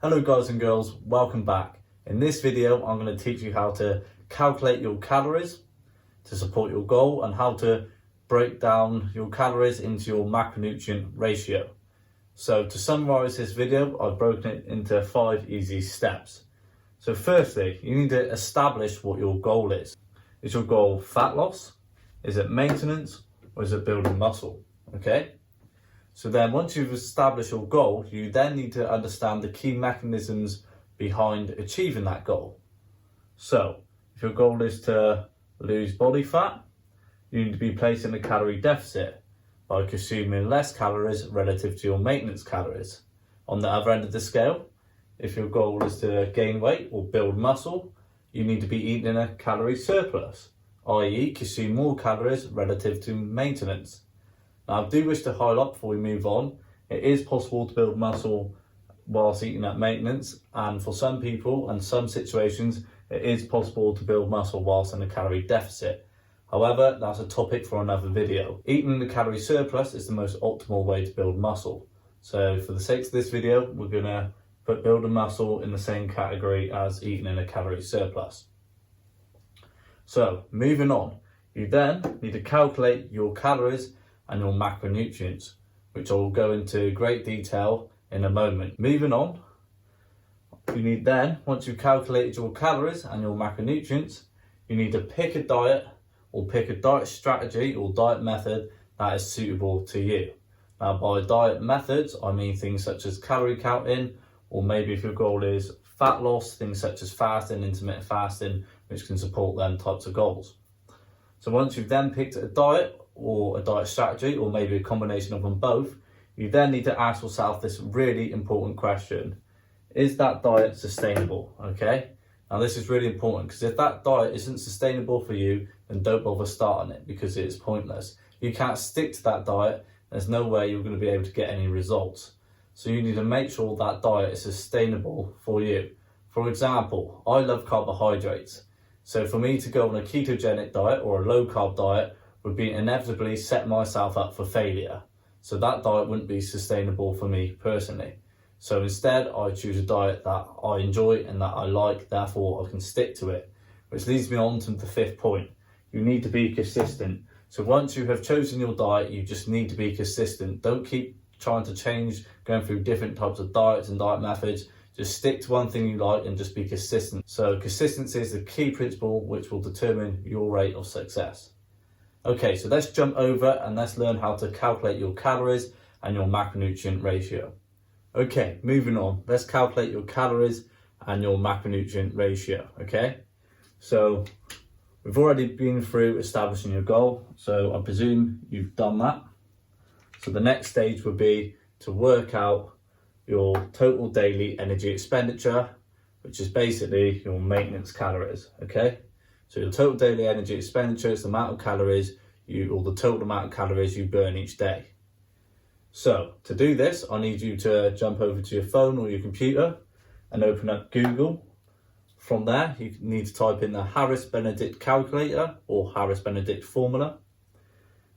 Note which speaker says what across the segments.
Speaker 1: Hello guys and girls, welcome back. In this video I'm going to teach you how to calculate your calories to support your goal and how to break down your calories into your macronutrient ratio. So to summarise this video, I've broken it into 5 easy steps. So firstly, you need to establish what your goal is. Is your goal fat loss? Is it maintenance? Or is it building muscle? Okay? So then once you've established your goal, you then need to understand the key mechanisms behind achieving that goal. So if your goal is to lose body fat, you need to be placing a calorie deficit by consuming less calories relative to your maintenance calories. On the other end of the scale, if your goal is to gain weight or build muscle, you need to be eating a calorie surplus, i.e. consume more calories relative to maintenance. Now, I do wish to highlight before we move on, it is possible to build muscle whilst eating at maintenance, and for some people and some situations, it is possible to build muscle whilst in a calorie deficit. However, that's a topic for another video. Eating the calorie surplus is the most optimal way to build muscle. So for the sake of this video, we're going to put building muscle in the same category as eating in a calorie surplus. So moving on, you then need to calculate your calories and your macronutrients, which I will go into great detail in a moment. Moving on, you need then, once you've calculated your calories and your macronutrients, you need to pick a diet or pick a diet strategy or diet method that is suitable to you. Now by diet methods, I mean things such as calorie counting, or maybe if your goal is fat loss, things such as fasting, intermittent fasting, which can support them types of goals. So once you've then picked a diet or a diet strategy, or maybe a combination of them both, you then need to ask yourself this really important question. Is that diet sustainable? Okay? Now this is really important, because if that diet isn't sustainable for you, then don't bother starting it, because it is pointless. If you can't stick to that diet, there's no way you're going to be able to get any results. So you need to make sure that diet is sustainable for you. For example, I love carbohydrates. So for me to go on a ketogenic diet or a low carb diet would be inevitably set myself up for failure. So that diet wouldn't be sustainable for me personally. So instead, I choose a diet that I enjoy and that I like, therefore I can stick to it. Which leads me on to the 5th point. You need to be consistent. So once you have chosen your diet, you just need to be consistent. Don't keep trying to change, going through different types of diets and diet methods. Just stick to one thing you like and just be consistent. So consistency is the key principle which will determine your rate of success. Okay, so let's jump over and let's learn how to calculate your calories and your macronutrient ratio. Okay, moving on. Let's calculate your calories and your macronutrient ratio, okay? So we've already been through establishing your goal, so I presume you've done that. So the next stage would be to work out your total daily energy expenditure, which is basically your maintenance calories, okay? So your total daily energy expenditure is the amount of calories or the total amount of calories you burn each day. So to do this, I need you to jump over to your phone or your computer and open up Google. From there, you need to type in the Harris-Benedict calculator or Harris-Benedict formula.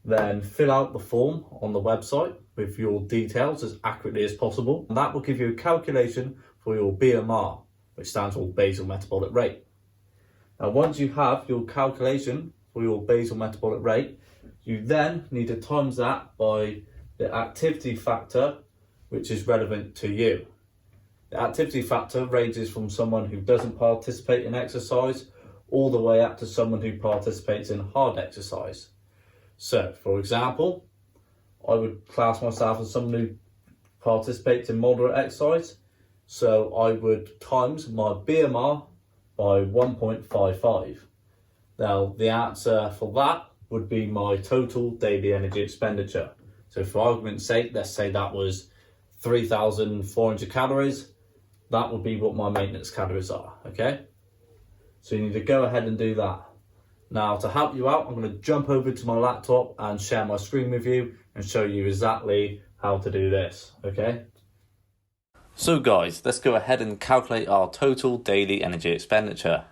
Speaker 1: Then fill out the form on the website with your details as accurately as possible. And that will give you a calculation for your BMR, which stands for basal metabolic rate. Now, once you have your calculation for your basal metabolic rate, you then need to times that by the activity factor, which is relevant to you. The activity factor ranges from someone who doesn't participate in exercise all the way up to someone who participates in hard exercise. So, for example, I would class myself as someone who participates in moderate exercise. So I would times my BMR by 1.55. Now, the answer for that would be my total daily energy expenditure. So for argument's sake, let's say that was 3,400 calories. That would be what my maintenance calories are, okay? So you need to go ahead and do that. Now, to help you out, I'm going to jump over to my laptop and share my screen with you and show you exactly how to do this, okay? So guys, let's go ahead and calculate our total daily energy expenditure.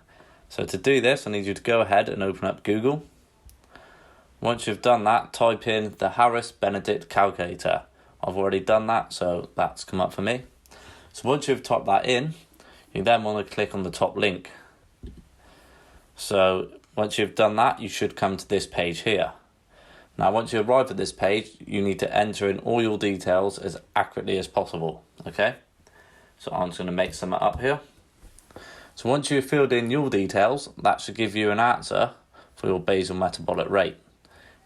Speaker 1: So to do this, I need you to go ahead and open up Google. Once you've done that, type in the Harris-Benedict calculator. I've already done that, so that's come up for me. So once you've typed that in, you then want to click on the top link. So once you've done that, you should come to this page here. Now once you arrive at this page, you need to enter in all your details as accurately as possible, okay? So I'm just going to make some up here. So once you've filled in your details, that should give you an answer for your basal metabolic rate.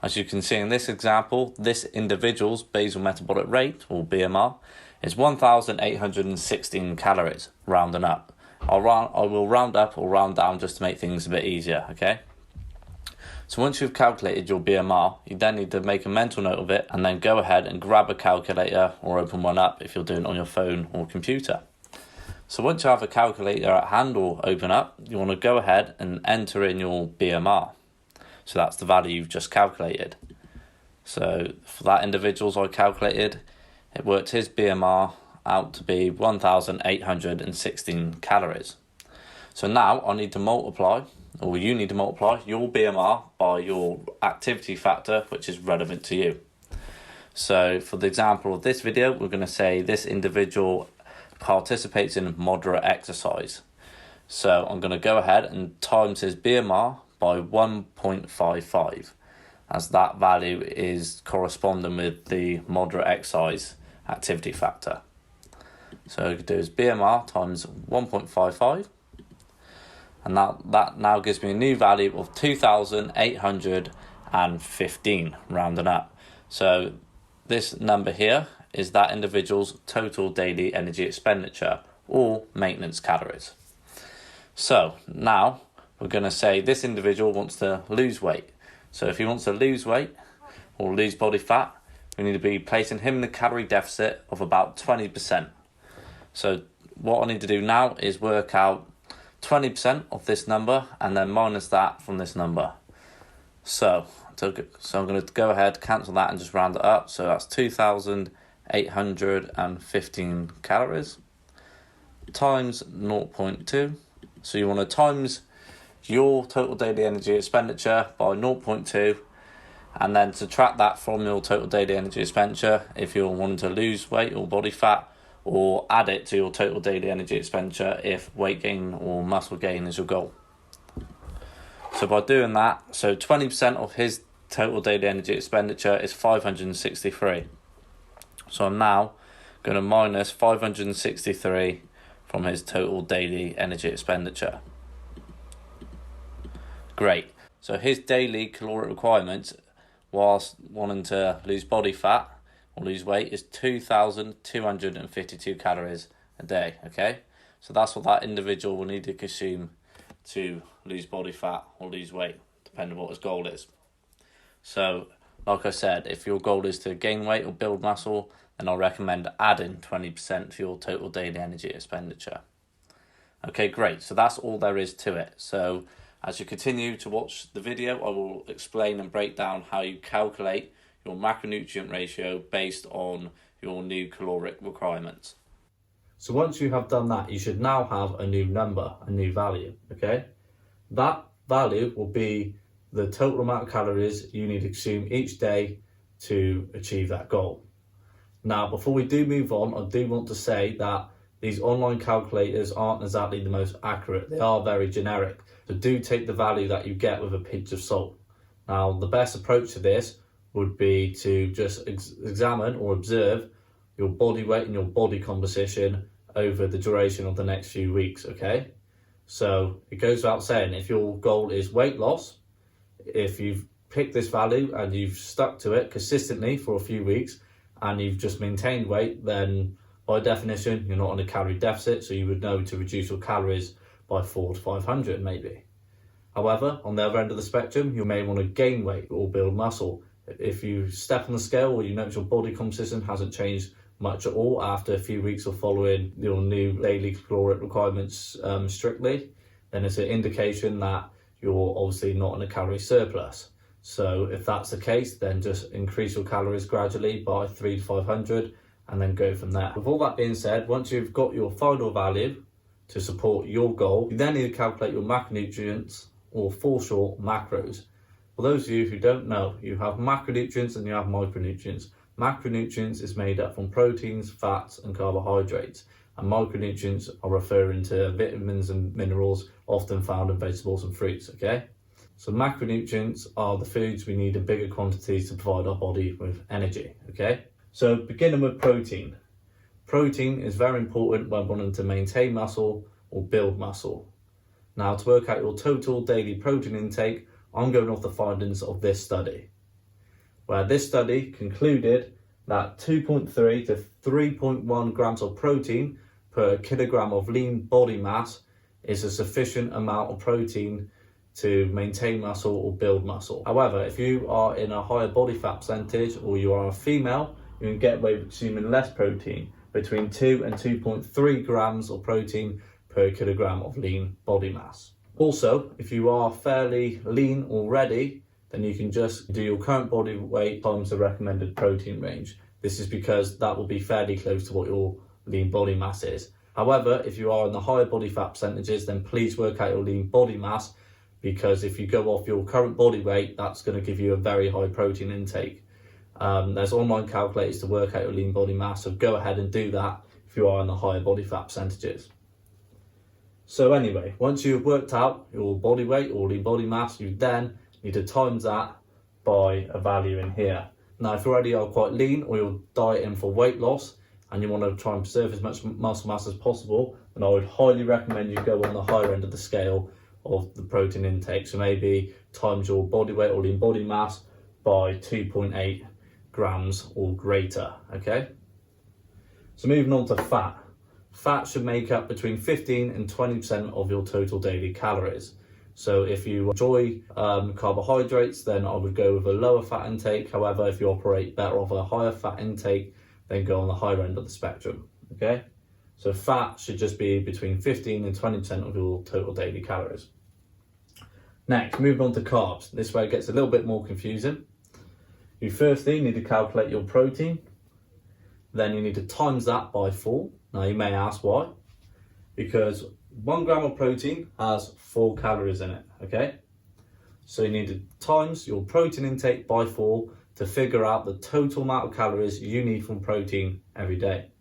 Speaker 1: As you can see in this example, this individual's basal metabolic rate, or BMR, is 1,816 calories, rounding up. I will round up or round down just to make things a bit easier, okay? So once you've calculated your BMR, you then need to make a mental note of it and then go ahead and grab a calculator or open one up if you're doing it on your phone or computer. So once you have a calculator at hand or open up, you want to go ahead and enter in your BMR. So that's the value you've just calculated. So for that individual's I calculated, it worked his BMR out to be 1,816 calories. So now I need to multiply, or you need to multiply your BMR by your activity factor, which is relevant to you. So for the example of this video, we're going to say this individual participates in moderate exercise. So I'm going to go ahead and times his BMR by 1.55, as that value is corresponding with the moderate exercise activity factor. So we could do his BMR times 1.55, and that now gives me a new value of 2,815, rounding up. So this number here is that individual's total daily energy expenditure, or maintenance calories. So now we're going to say this individual wants to lose weight. So if he wants to lose weight or lose body fat, we need to be placing him in a calorie deficit of about 20%. So what I need to do now is work out 20% of this number and then minus that from this number. So I'm going to go ahead, cancel that and just round it up. So that's 2,815 calories times 0.2. So you want to times your total daily energy expenditure by 0.2 and then subtract that from your total daily energy expenditure if you're wanting to lose weight or body fat, or add it to your total daily energy expenditure if weight gain or muscle gain is your goal. So by doing that, so 20% of his total daily energy expenditure is 563. So I'm now going to minus 563 from his total daily energy expenditure. Great. So his daily caloric requirements, whilst wanting to lose body fat or lose weight, is 2,252 calories a day, okay? So that's what that individual will need to consume to lose body fat or lose weight, depending on what his goal is. So, like I said, if your goal is to gain weight or build muscle, then I recommend adding 20% to your total daily energy expenditure. Okay, great. So that's all there is to it. So as you continue to watch the video, I will explain and break down how you calculate your macronutrient ratio based on your new caloric requirements. So once you have done that, you should now have a new number, a new value, okay? That value will be the total amount of calories you need to consume each day to achieve that goal. Now, before we do move on, I do want to say that these online calculators aren't exactly the most accurate. They are very generic. So do take the value that you get with a pinch of salt. Now, the best approach to this would be to just examine or observe your body weight and your body composition over the duration of the next few weeks, okay? So it goes without saying, if your goal is weight loss, if you've picked this value and you've stuck to it consistently for a few weeks and you've just maintained weight, then by definition, you're not on a calorie deficit, so you would know to reduce your calories by 400 to 500 maybe. However, on the other end of the spectrum, you may want to gain weight or build muscle. If you step on the scale or you notice your body composition hasn't changed much at all after a few weeks of following your new daily caloric requirements strictly, then it's an indication that you're obviously not in a calorie surplus. So if that's the case, then just increase your calories gradually by 300 to 500 and then go from there. With all that being said, once you've got your final value to support your goal, you then need to calculate your macronutrients, or for short, macros. For those of you who don't know, you have macronutrients and you have micronutrients. Macronutrients is made up from proteins, fats and carbohydrates, and micronutrients are referring to vitamins and minerals often found in vegetables and fruits, okay? So macronutrients are the foods we need in bigger quantities to provide our body with energy, okay? So beginning with protein. Protein is very important when wanting to maintain muscle or build muscle. Now, to work out your total daily protein intake, I'm going off the findings of this study, where this study concluded that 2.3 to 3.1 grams of protein per kilogram of lean body mass is a sufficient amount of protein to maintain muscle or build muscle. However, if you are in a higher body fat percentage or you are a female, you can get away with consuming less protein, between 2 and 2.3 grams of protein per kilogram of lean body mass. Also, if you are fairly lean already, then you can just do your current body weight times the recommended protein range. This is because that will be fairly close to what your lean body mass is. However, if you are in the higher body fat percentages, then please work out your lean body mass, because if you go off your current body weight, that's going to give you a very high protein intake. There's online calculators to work out your lean body mass, so go ahead and do that if you are in the higher body fat percentages. So anyway, once you've worked out your body weight or lean body mass, you then need to times that by a value in here. Now, if you already are quite lean or you're dieting for weight loss and you want to try and preserve as much muscle mass as possible, then I would highly recommend you go on the higher end of the scale of the protein intake. So maybe times your body weight or lean body mass by 2.8 grams or greater, okay? So moving on to fat. Fat should make up between 15 and 20% of your total daily calories. So if you enjoy carbohydrates, then I would go with a lower fat intake. However, if you operate better off a higher fat intake, then go on the higher end of the spectrum, okay? So fat should just be between 15 and 20% of your total daily calories. Next, moving on to carbs. This way it gets a little bit more confusing. You firstly need to calculate your protein. Then you need to times that by 4. Now you may ask why. Because 1 gram of protein has 4 calories in it, okay? So you need to times your protein intake by 4 to figure out the total amount of calories you need from protein every day.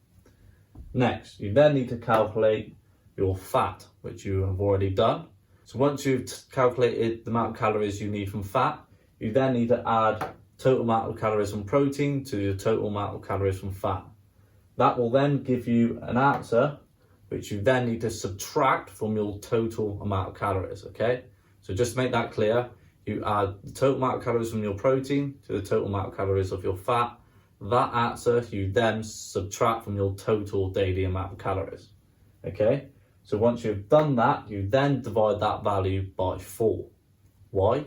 Speaker 1: Next, you then need to calculate your fat, which you have already done. So once you've calculated the amount of calories you need from fat, you then need to add total amount of calories from protein to your total amount of calories from fat. That will then give you an answer, which you then need to subtract from your total amount of calories, okay? So just to make that clear, you add the total amount of calories from your protein to the total amount of calories of your fat. That answer you then subtract from your total daily amount of calories, okay? So once you've done that, you then divide that value by 4. Why?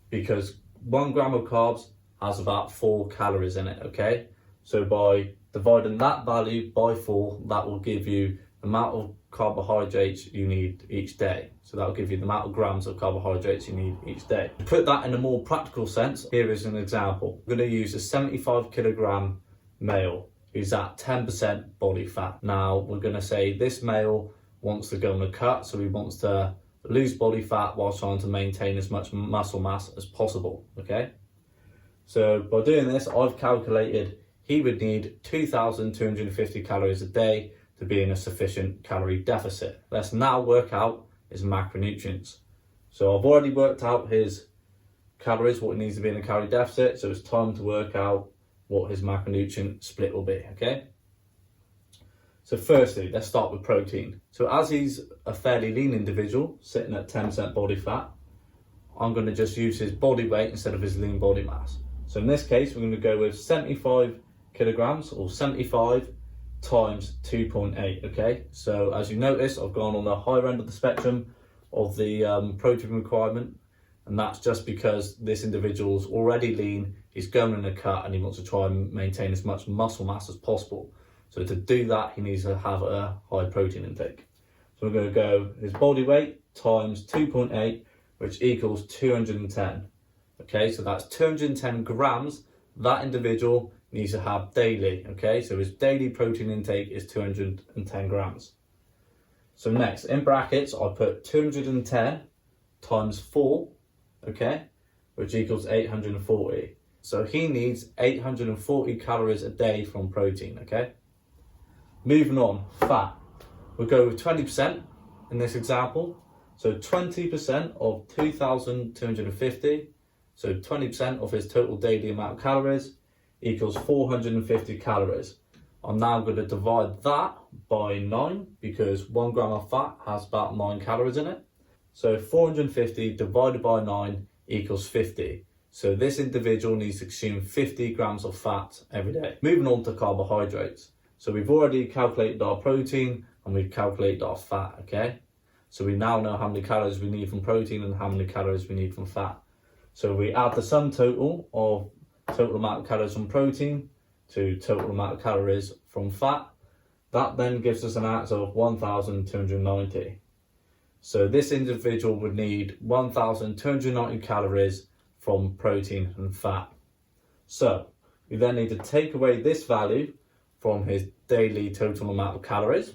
Speaker 1: Because 1 gram of carbs has about 4 calories in it, okay? So by dividing that value by 4, that will give you the amount of carbohydrates you need each day. So that will give you the amount of grams of carbohydrates you need each day. To put that in a more practical sense, here is an example. We're going to use a 75 kilogram male who's at 10% body fat. Now we're going to say this male wants to go on a cut, so he wants to lose body fat while trying to maintain as much muscle mass as possible, okay? So by doing this, I've calculated he would need 2,250 calories a day to be in a sufficient calorie deficit. Let's now work out his macronutrients. So I've already worked out his calories, what he needs to be in a calorie deficit, so it's time to work out what his macronutrient split will be, okay? So firstly, let's start with protein. So as he's a fairly lean individual, sitting at 10% body fat, I'm going to just use his body weight instead of his lean body mass. So in this case, we're going to go with 75 kilograms or 75 times 2.8, okay? So as you notice, I've gone on the higher end of the spectrum of the protein requirement, and that's just because this individual's already lean, he's going in a cut, and he wants to try and maintain as much muscle mass as possible. So to do that, he needs to have a high protein intake. So we're going to go his body weight times 2.8, which equals 210. Okay, so that's 210 grams that individual needs to have daily. Okay, so his daily protein intake is 210 grams. So next, in brackets, I put 210 times 4, okay, which equals 840. So he needs 840 calories a day from protein, okay? Moving on, fat. We'll go with 20% in this example. So 20% of 2,250, so 20% of his total daily amount of calories equals 450 calories. I'm now going to divide that by 9 because 1 gram of fat has about 9 calories in it. So 450 divided by 9 equals 50. So this individual needs to consume 50 grams of fat every day. Moving on to carbohydrates. So we've already calculated our protein and we've calculated our fat, okay? So we now know how many calories we need from protein and how many calories we need from fat. So we add the sum total of total amount of calories from protein to total amount of calories from fat. That then gives us an answer of 1,290. So this individual would need 1,290 calories from protein and fat. So we then need to take away this value from his daily total amount of calories.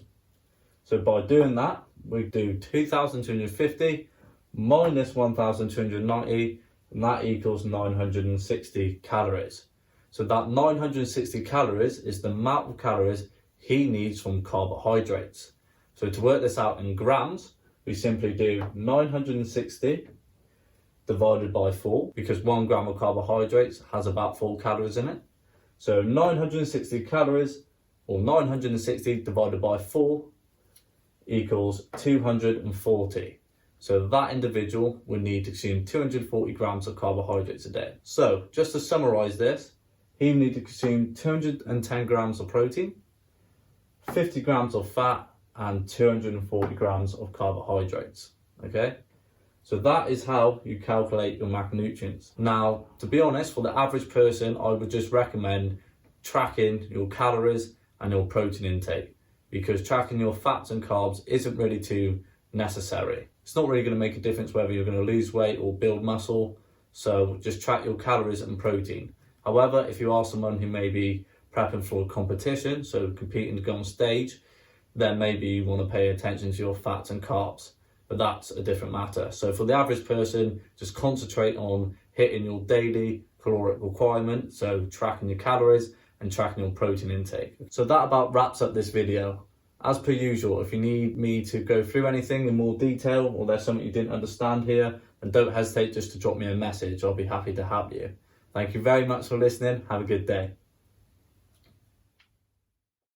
Speaker 1: So by doing that, we do 2,250 minus 1,290, and that equals 960 calories. So that 960 calories is the amount of calories he needs from carbohydrates. So to work this out in grams, we simply do 960 divided by 4, because 1 gram of carbohydrates has about 4 calories in it. So 960 calories, or 960 divided by 4, equals 240. So that individual would need to consume 240 grams of carbohydrates a day. So just to summarize this, he would need to consume 210 grams of protein, 50 grams of fat, and 240 grams of carbohydrates, okay? So that is how you calculate your macronutrients. Now, to be honest, for the average person, I would just recommend tracking your calories and your protein intake, because tracking your fats and carbs isn't really too necessary. It's not really going to make a difference whether you're going to lose weight or build muscle, so just track your calories and protein. However, if you are someone who may be prepping for a competition, so competing to go on stage, then maybe you want to pay attention to your fats and carbs, but that's a different matter. So for the average person, just concentrate on hitting your daily caloric requirement, so tracking your calories and tracking your protein intake. So that about wraps up this video. As per usual, if you need me to go through anything in more detail, or there's something you didn't understand here, then don't hesitate just to drop me a message. I'll be happy to help you. Thank you very much for listening. Have a good day.